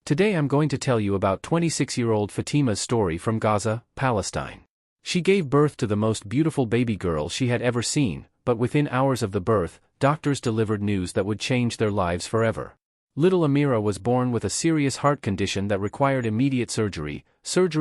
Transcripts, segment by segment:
Today I'm going to tell you about 26-year-old Fatima's story from Gaza, Palestine. She gave birth to the most beautiful baby girl she had ever seen, but within hours of the birth, doctors delivered news that would change their lives forever. Little Amira was born with a serious heart condition that required immediate surgery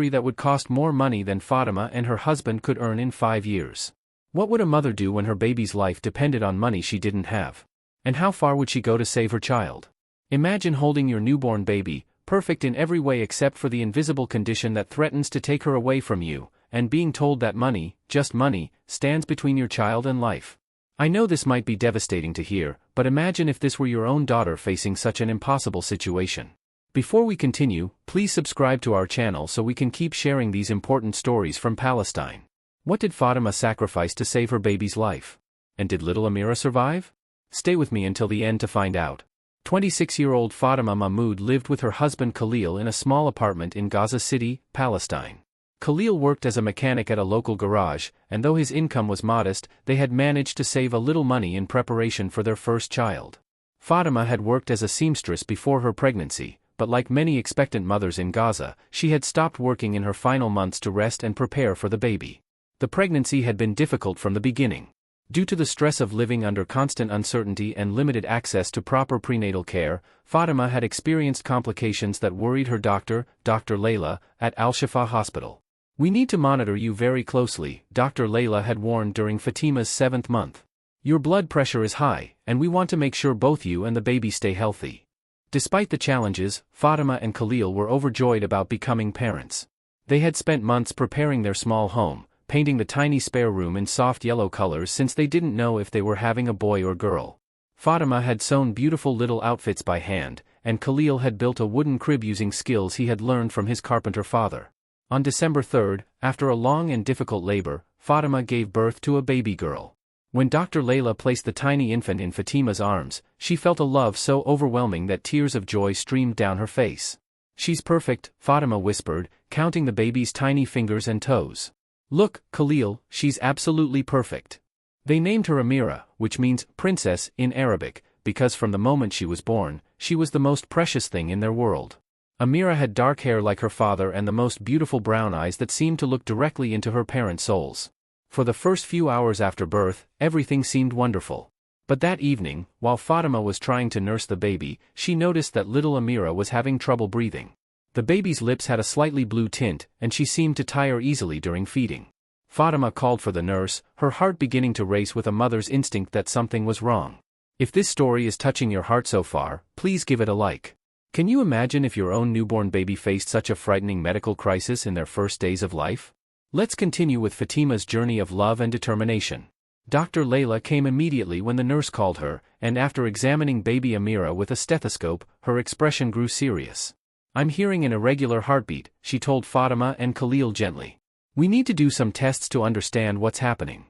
that would cost more money than Fatima and her husband could earn in 5 years. What would a mother do when her baby's life depended on money she didn't have? And how far would she go to save her child? Imagine holding your newborn baby, perfect in every way except for the invisible condition that threatens to take her away from you, and being told that money, just money, stands between your child and life. I know this might be devastating to hear, but imagine if this were your own daughter facing such an impossible situation. Before we continue, please subscribe to our channel so we can keep sharing these important stories from Palestine. What did Fatima sacrifice to save her baby's life? And did little Amira survive? Stay with me until the end to find out. 26-year-old Fatima Mahmoud lived with her husband Khalil in a small apartment in Gaza City, Palestine. Khalil worked as a mechanic at a local garage, and though his income was modest, they had managed to save a little money in preparation for their first child. Fatima had worked as a seamstress before her pregnancy, but like many expectant mothers in Gaza, she had stopped working in her final months to rest and prepare for the baby. The pregnancy had been difficult from the beginning. Due to the stress of living under constant uncertainty and limited access to proper prenatal care, Fatima had experienced complications that worried her doctor, Dr. Layla, at Al-Shifa Hospital. "We need to monitor you very closely," Dr. Layla had warned during Fatima's 7th month. "Your blood pressure is high, and we want to make sure both you and the baby stay healthy." Despite the challenges, Fatima and Khalil were overjoyed about becoming parents. They had spent months preparing their small home, painting the tiny spare room in soft yellow colors since they didn't know if they were having a boy or girl. Fatima had sewn beautiful little outfits by hand, and Khalil had built a wooden crib using skills he had learned from his carpenter father. On December 3rd, after a long and difficult labor, Fatima gave birth to a baby girl. When Dr. Layla placed the tiny infant in Fatima's arms, she felt a love so overwhelming that tears of joy streamed down her face. "She's perfect," Fatima whispered, counting the baby's tiny fingers and toes. "Look, Khalil, she's absolutely perfect." They named her Amira, which means princess in Arabic, because from the moment she was born, she was the most precious thing in their world. Amira had dark hair like her father and the most beautiful brown eyes that seemed to look directly into her parents' souls. For the first few hours after birth, everything seemed wonderful. But that evening, while Fatima was trying to nurse the baby, she noticed that little Amira was having trouble breathing. The baby's lips had a slightly blue tint, and she seemed to tire easily during feeding. Fatima called for the nurse, her heart beginning to race with a mother's instinct that something was wrong. If this story is touching your heart so far, please give it a like. Can you imagine if your own newborn baby faced such a frightening medical crisis in their first days of life? Let's continue with Fatima's journey of love and determination. Dr. Layla came immediately when the nurse called her, and after examining baby Amira with a stethoscope, her expression grew serious. "I'm hearing an irregular heartbeat," she told Fatima and Khalil gently. "We need to do some tests to understand what's happening."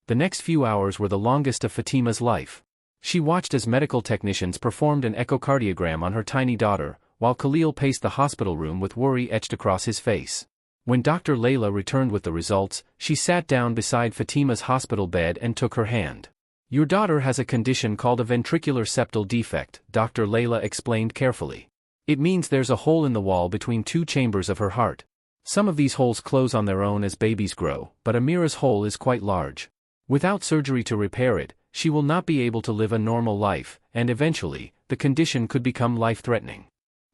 The next few hours were the longest of Fatima's life. She watched as medical technicians performed an echocardiogram on her tiny daughter, while Khalil paced the hospital room with worry etched across his face. When Dr. Layla returned with the results, she sat down beside Fatima's hospital bed and took her hand. "Your daughter has a condition called a ventricular septal defect," Dr. Layla explained carefully. "It means there's a hole in the wall between two chambers of her heart. Some of these holes close on their own as babies grow, but Amira's hole is quite large. Without surgery to repair it, she will not be able to live a normal life, and eventually, the condition could become life-threatening."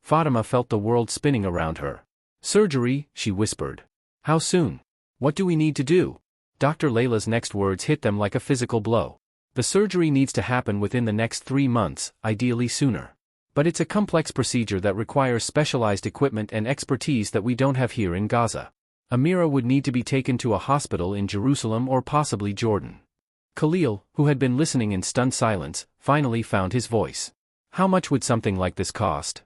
Fatima felt the world spinning around her. "Surgery," she whispered. "How soon? What do we need to do?" Dr. Layla's next words hit them like a physical blow. "The surgery needs to happen within the next 3 months, ideally sooner. But it's a complex procedure that requires specialized equipment and expertise that we don't have here in Gaza. Amira would need to be taken to a hospital in Jerusalem or possibly Jordan." Khalil, who had been listening in stunned silence, finally found his voice. "How much would something like this cost?"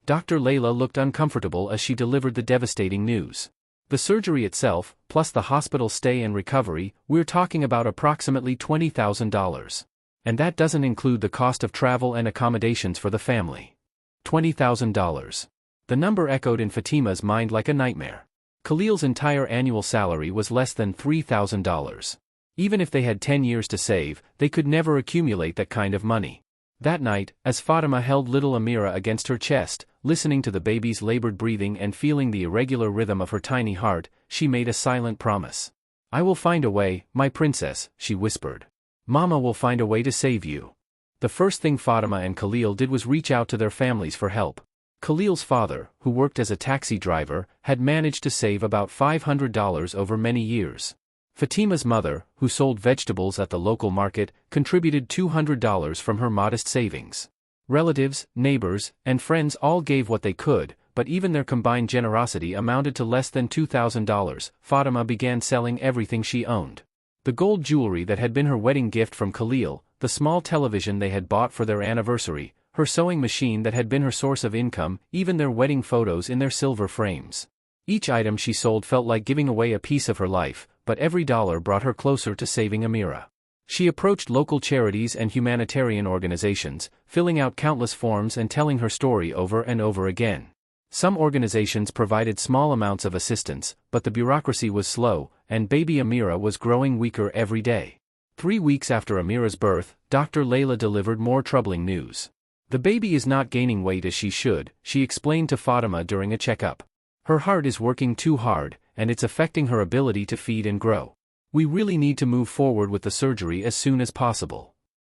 Dr. Layla looked uncomfortable as she delivered the devastating news. "The surgery itself, plus the hospital stay and recovery, we're talking about approximately $20,000. And that doesn't include the cost of travel and accommodations for the family." $20,000. The number echoed in Fatima's mind like a nightmare. Khalil's entire annual salary was less than $3,000. Even if they had 10 years to save, they could never accumulate that kind of money. That night, as Fatima held little Amira against her chest, listening to the baby's labored breathing and feeling the irregular rhythm of her tiny heart, she made a silent promise. "I will find a way, my princess," she whispered. "Mama will find a way to save you." The first thing Fatima and Khalil did was reach out to their families for help. Khalil's father, who worked as a taxi driver, had managed to save about $500 over many years. Fatima's mother, who sold vegetables at the local market, contributed $200 from her modest savings. Relatives, neighbors, and friends all gave what they could, but even their combined generosity amounted to less than $2,000. Fatima began selling everything she owned. The gold jewelry that had been her wedding gift from Khalil, the small television they had bought for their anniversary, her sewing machine that had been her source of income, even their wedding photos in their silver frames. Each item she sold felt like giving away a piece of her life, but every dollar brought her closer to saving Amira. She approached local charities and humanitarian organizations, filling out countless forms and telling her story over and over again. Some organizations provided small amounts of assistance, but the bureaucracy was slow, and baby Amira was growing weaker every day. 3 weeks after Amira's birth, Dr. Layla delivered more troubling news. "The baby is not gaining weight as she should," she explained to Fatima during a checkup. "Her heart is working too hard, and it's affecting her ability to feed and grow. We really need to move forward with the surgery as soon as possible."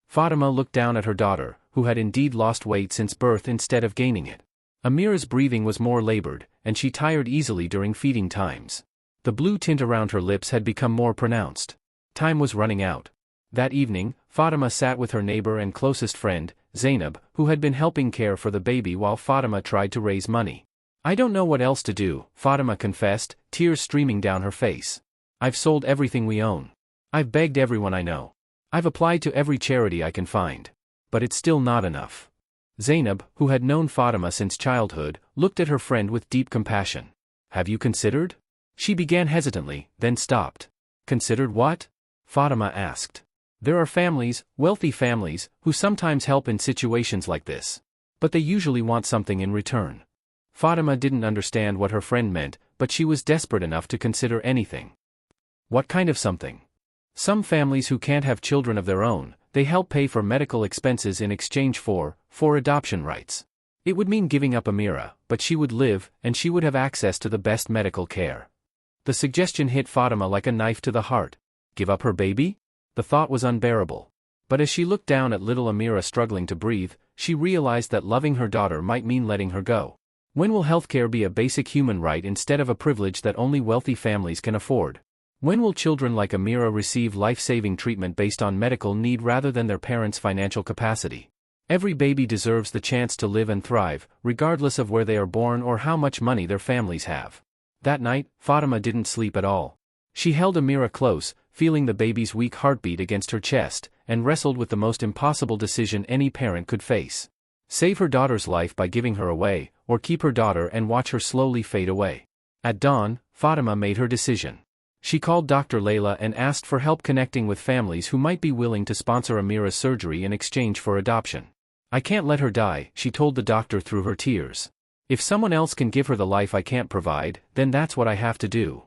Fatima looked down at her daughter, who had indeed lost weight since birth instead of gaining it. Amira's breathing was more labored, and she tired easily during feeding times. The blue tint around her lips had become more pronounced. Time was running out. That evening, Fatima sat with her neighbor and closest friend, Zainab, who had been helping care for the baby while Fatima tried to raise money. "I don't know what else to do," Fatima confessed, tears streaming down her face. "I've sold everything we own. I've begged everyone I know. I've applied to every charity I can find. But it's still not enough." Zainab, who had known Fatima since childhood, looked at her friend with deep compassion. "Have you considered?" She began hesitantly, then stopped. "Considered what?" Fatima asked. "There are families, wealthy families, who sometimes help in situations like this. But they usually want something in return." Fatima didn't understand what her friend meant, but she was desperate enough to consider anything. "What kind of something?" "Some families who can't have children of their own, they help pay for medical expenses in exchange for adoption rights. It would mean giving up Amira, but she would live, and she would have access to the best medical care." The suggestion hit Fatima like a knife to the heart. Give up her baby? The thought was unbearable. But as she looked down at little Amira struggling to breathe, she realized that loving her daughter might mean letting her go. When will healthcare be a basic human right instead of a privilege that only wealthy families can afford? When will children like Amira receive life-saving treatment based on medical need rather than their parents' financial capacity? Every baby deserves the chance to live and thrive, regardless of where they are born or how much money their families have. That night, Fatima didn't sleep at all. She held Amira close, feeling the baby's weak heartbeat against her chest, and wrestled with the most impossible decision any parent could face. Save her daughter's life by giving her away, or keep her daughter and watch her slowly fade away. At dawn, Fatima made her decision. She called Dr. Layla and asked for help connecting with families who might be willing to sponsor Amira's surgery in exchange for adoption. "I can't let her die," she told the doctor through her tears. "If someone else can give her the life I can't provide, then that's what I have to do."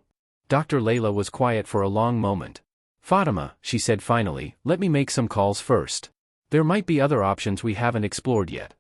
Dr. Layla was quiet for a long moment. "Fatima," she said finally, "let me make some calls first. There might be other options we haven't explored yet."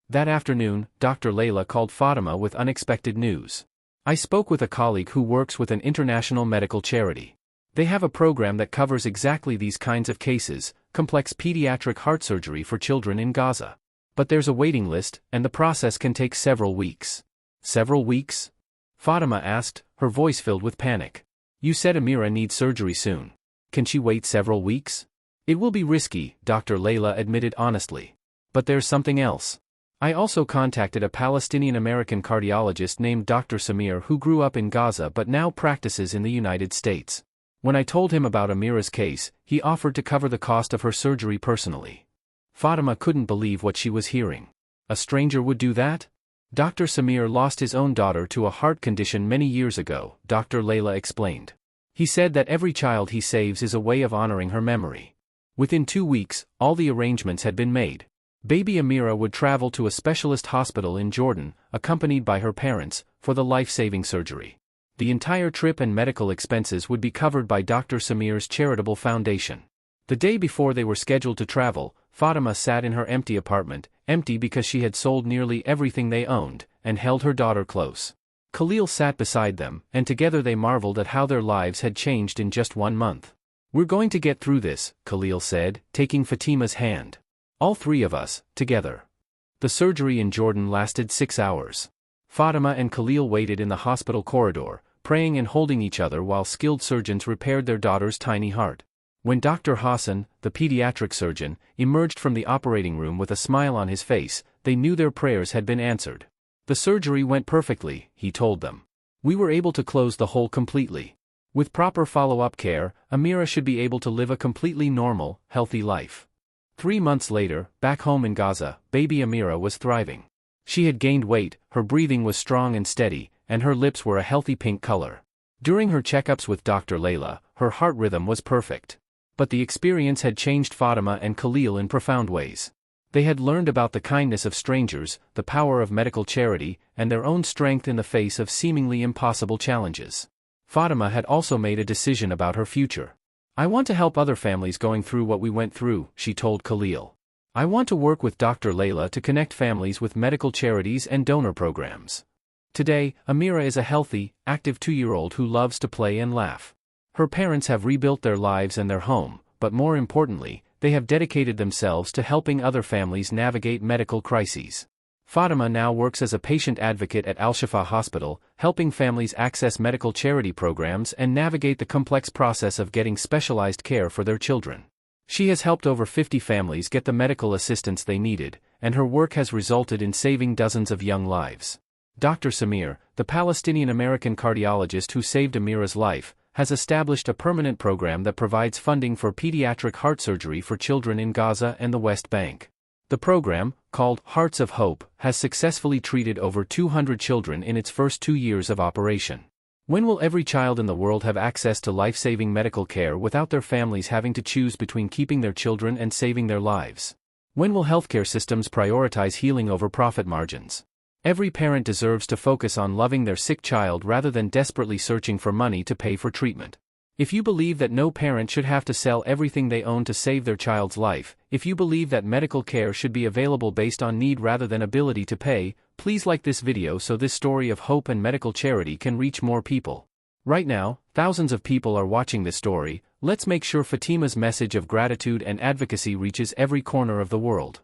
That afternoon, Dr. Layla called Fatima with unexpected news. "I spoke with a colleague who works with an international medical charity. They have a program that covers exactly these kinds of cases, complex pediatric heart surgery for children in Gaza. But there's a waiting list, and the process can take several weeks." "Several weeks?" Fatima asked, her voice filled with panic. "You said Amira needs surgery soon. Can she wait several weeks?" "It will be risky," Dr. Layla admitted honestly. "But there's something else. I also contacted a Palestinian-American cardiologist named Dr. Samir who grew up in Gaza but now practices in the United States. When I told him about Amira's case, he offered to cover the cost of her surgery personally." Fatima couldn't believe what she was hearing. A stranger would do that? Dr. Samir lost his own daughter to a heart condition many years ago, Dr. Layla explained. He said that every child he saves is a way of honoring her memory. Within 2 weeks, all the arrangements had been made. Baby Amira would travel to a specialist hospital in Jordan, accompanied by her parents, for the life-saving surgery. The entire trip and medical expenses would be covered by Dr. Samir's charitable foundation. The day before they were scheduled to travel, Fatima sat in her empty apartment, empty because she had sold nearly everything they owned, and held her daughter close. Khalil sat beside them, and together they marveled at how their lives had changed in just 1 month. "We're going to get through this," Khalil said, taking Fatima's hand. "All 3 of us, together." The surgery in Jordan lasted 6 hours. Fatima and Khalil waited in the hospital corridor, praying and holding each other while skilled surgeons repaired their daughter's tiny heart. When Dr. Hassan, the pediatric surgeon, emerged from the operating room with a smile on his face, they knew their prayers had been answered. "The surgery went perfectly," he told them. "We were able to close the hole completely. With proper follow-up care, Amira should be able to live a completely normal, healthy life." 3 months later, back home in Gaza, baby Amira was thriving. She had gained weight, her breathing was strong and steady, and her lips were a healthy pink color. During her checkups with Dr. Layla, her heart rhythm was perfect. But the experience had changed Fatima and Khalil in profound ways. They had learned about the kindness of strangers, the power of medical charity, and their own strength in the face of seemingly impossible challenges. Fatima had also made a decision about her future. "I want to help other families going through what we went through," she told Khalil. "I want to work with Dr. Layla to connect families with medical charities and donor programs." Today, Amira is a healthy, active 2-year-old who loves to play and laugh. Her parents have rebuilt their lives and their home, but more importantly, they have dedicated themselves to helping other families navigate medical crises. Fatima now works as a patient advocate at Al-Shifa Hospital, helping families access medical charity programs and navigate the complex process of getting specialized care for their children. She has helped over 50 families get the medical assistance they needed, and her work has resulted in saving dozens of young lives. Dr. Samir, the Palestinian-American cardiologist who saved Amira's life, has established a permanent program that provides funding for pediatric heart surgery for children in Gaza and the West Bank. The program, called Hearts of Hope, has successfully treated over 200 children in its first 2 years of operation. When will every child in the world have access to life-saving medical care without their families having to choose between keeping their children and saving their lives? When will healthcare systems prioritize healing over profit margins? Every parent deserves to focus on loving their sick child rather than desperately searching for money to pay for treatment. If you believe that no parent should have to sell everything they own to save their child's life, if you believe that medical care should be available based on need rather than ability to pay, please like this video so this story of hope and medical charity can reach more people. Right now, thousands of people are watching this story. Let's make sure Fatima's message of gratitude and advocacy reaches every corner of the world.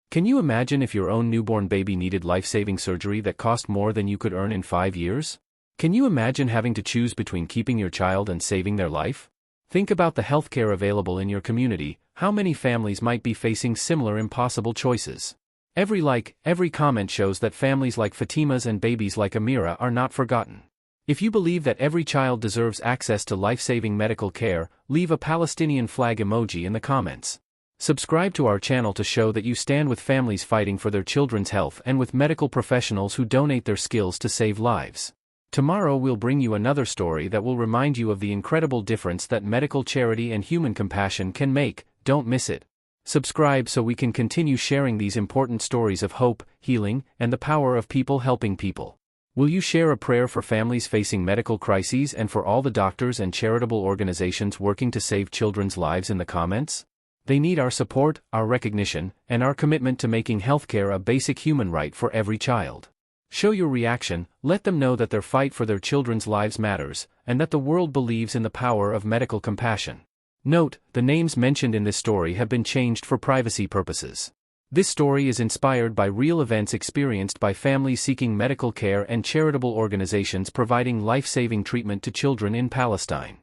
Can you imagine if your own newborn baby needed life-saving surgery that cost more than you could earn in 5 years? Can you imagine having to choose between keeping your child and saving their life? Think about the healthcare available in your community. How many families might be facing similar impossible choices? Every like, every comment shows that families like Fatima's and babies like Amira are not forgotten. If you believe that every child deserves access to life-saving medical care, leave a Palestinian flag emoji in the comments. Subscribe to our channel to show that you stand with families fighting for their children's health and with medical professionals who donate their skills to save lives. Tomorrow we'll bring you another story that will remind you of the incredible difference that medical charity and human compassion can make. Don't miss it. Subscribe so we can continue sharing these important stories of hope, healing, and the power of people helping people. Will you share a prayer for families facing medical crises and for all the doctors and charitable organizations working to save children's lives in the comments? They need our support, our recognition, and our commitment to making healthcare a basic human right for every child. Show your reaction, let them know that their fight for their children's lives matters, and that the world believes in the power of medical compassion. Note, the names mentioned in this story have been changed for privacy purposes. This story is inspired by real events experienced by families seeking medical care and charitable organizations providing life-saving treatment to children in Palestine.